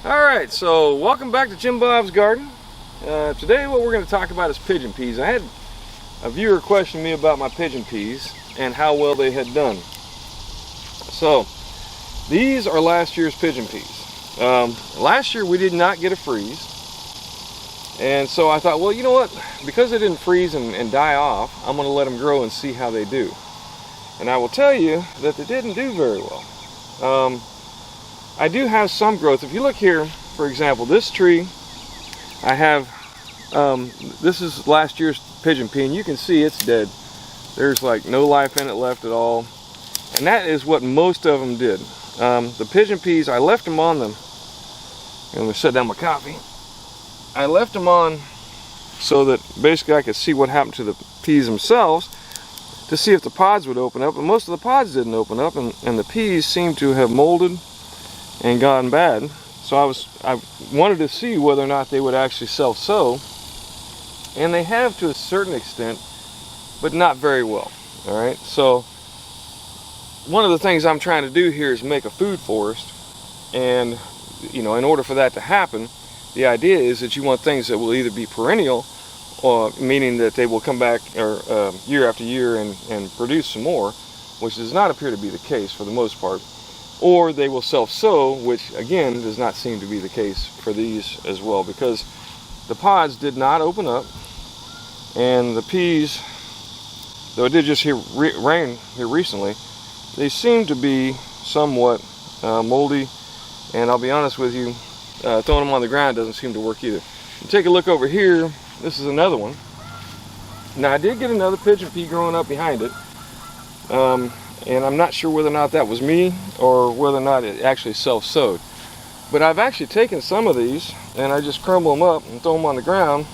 Alright, so welcome back to Jim Bob's Garden. Today what we're going to talk about is pigeon peas. I had a viewer question me about my pigeon peas and how well they had done. So, these are last year's pigeon peas. Last year we did not get a freeze. And so I thought, well, you know what? Because they didn't freeze and die off, I'm going to let them grow and see how they do. And I will tell you that they didn't do very well. I do have some growth. If you look here, for example, this tree, I have, this is last year's pigeon pea, and you can see it's dead. There's like no life in it left at all. And that is what most of them did. The pigeon peas, I left them on them. I'm going to set down my coffee. I left them on so that basically I could see what happened to the peas themselves to see if the pods would open up. And most of the pods didn't open up, and the peas seemed to have molded and gotten bad. So I wanted to see whether or not they would actually self-sow, and they have to a certain extent, but not very well. All right, so one of the things I'm trying to do here is make a food forest, and you know, in order for that to happen, the idea is that you want things that will either be perennial, or meaning that they will come back year after year and produce some more, which does not appear to be the case for the most part. Or they will self-sow, which again does not seem to be the case for these as well, because the pods did not open up, and the peas, though it did just rain here recently, they seem to be somewhat moldy, and I'll be honest with you, throwing them on the ground doesn't seem to work either. You take a look over here, this is another one. Now I did get another pigeon pea growing up behind it. And I'm not sure whether or not that was me or whether or not it actually self-sowed. But I've actually taken some of these and I just crumble them up and throw them on the ground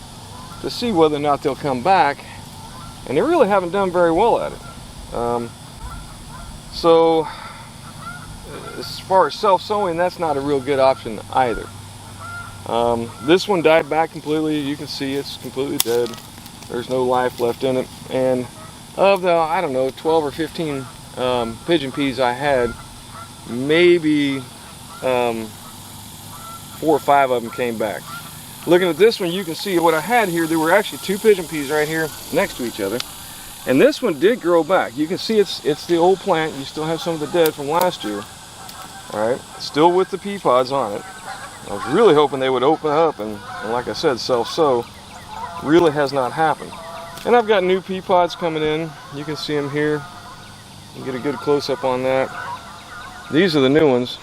to see whether or not they'll come back. And they really haven't done very well at it. So as far as self-sowing, that's not a real good option either. This one died back completely. You can see it's completely dead. There's no life left in it. And of the, I don't know, 12 or 15 pigeon peas I had, maybe 4 or 5 of them came back. Looking at this one, you can see what I had here. There were actually 2 pigeon peas right here next to each other, and this one did grow back. You can see it's the old plant. You still have some of the dead from last year. All right, still with the pea pods on it. I was really hoping they would open up and like I said, self-sow. Really has not happened. And I've got new pea pods coming in. You can see them here. You get a good close-up on that. These are the new ones,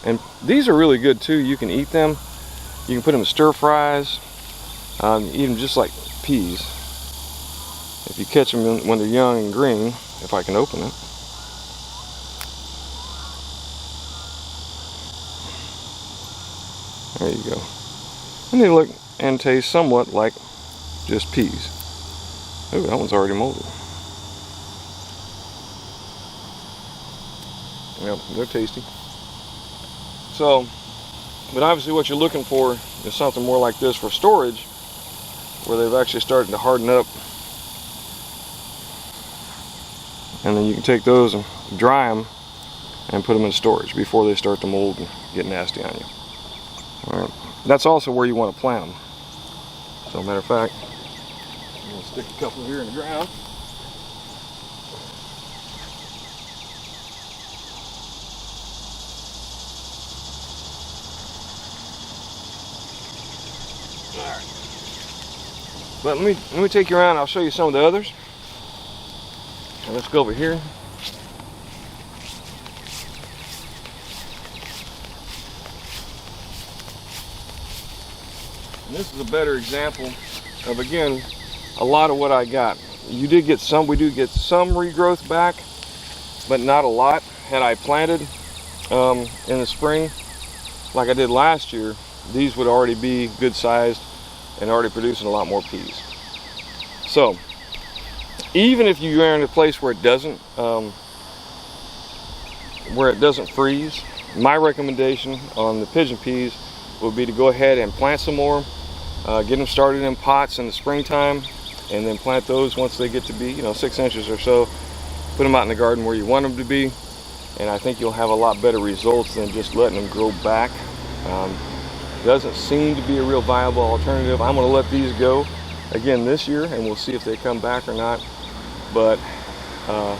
and these are really good too. You can eat them. You can put them in stir fries, eat them just like peas. If you catch them when they're young and green, if I can open it. There you go. And they look and taste somewhat like just peas. Oh, that one's already molded. Yep, they're tasty. So, but obviously what you're looking for is something more like this for storage, where they've actually started to harden up. And then you can take those and dry them and put them in storage before they start to mold and get nasty on you. All right. That's also where you want to plant them. So, matter of fact, I'm going to stick a couple here in the ground. But let me take you around. I'll show you some of the others. And let's go over here. And this is a better example of, again, a lot of what I got. You did get some. We do get some regrowth back, but not a lot. Had I planted in the spring, like I did last year, these would already be good sized and already producing a lot more peas. So even if you are in a place where it doesn't freeze, my recommendation on the pigeon peas would be to go ahead and plant some more, get them started in pots in the springtime, and then plant those once they get to be 6 inches or so. Put them out in the garden where you want them to be, and I think you'll have a lot better results than just letting them grow back. Doesn't seem to be a real viable alternative. I'm going to let these go again this year, and we'll see if they come back or not. But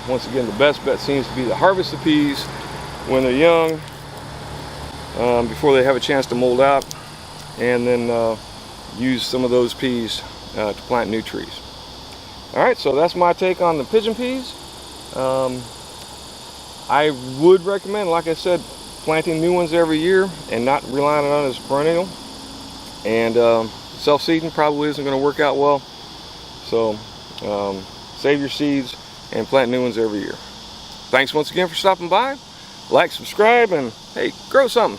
once again, the best bet seems to be to harvest the peas when they're young, before they have a chance to mold out, and then use some of those peas to plant new trees. Alright, so that's my take on the pigeon peas. I would recommend, like I said, planting new ones every year and not relying on it as perennial. And self-seeding probably isn't going to work out well. So save your seeds and plant new ones every year. Thanks once again for stopping by. Like, subscribe, and hey, grow something.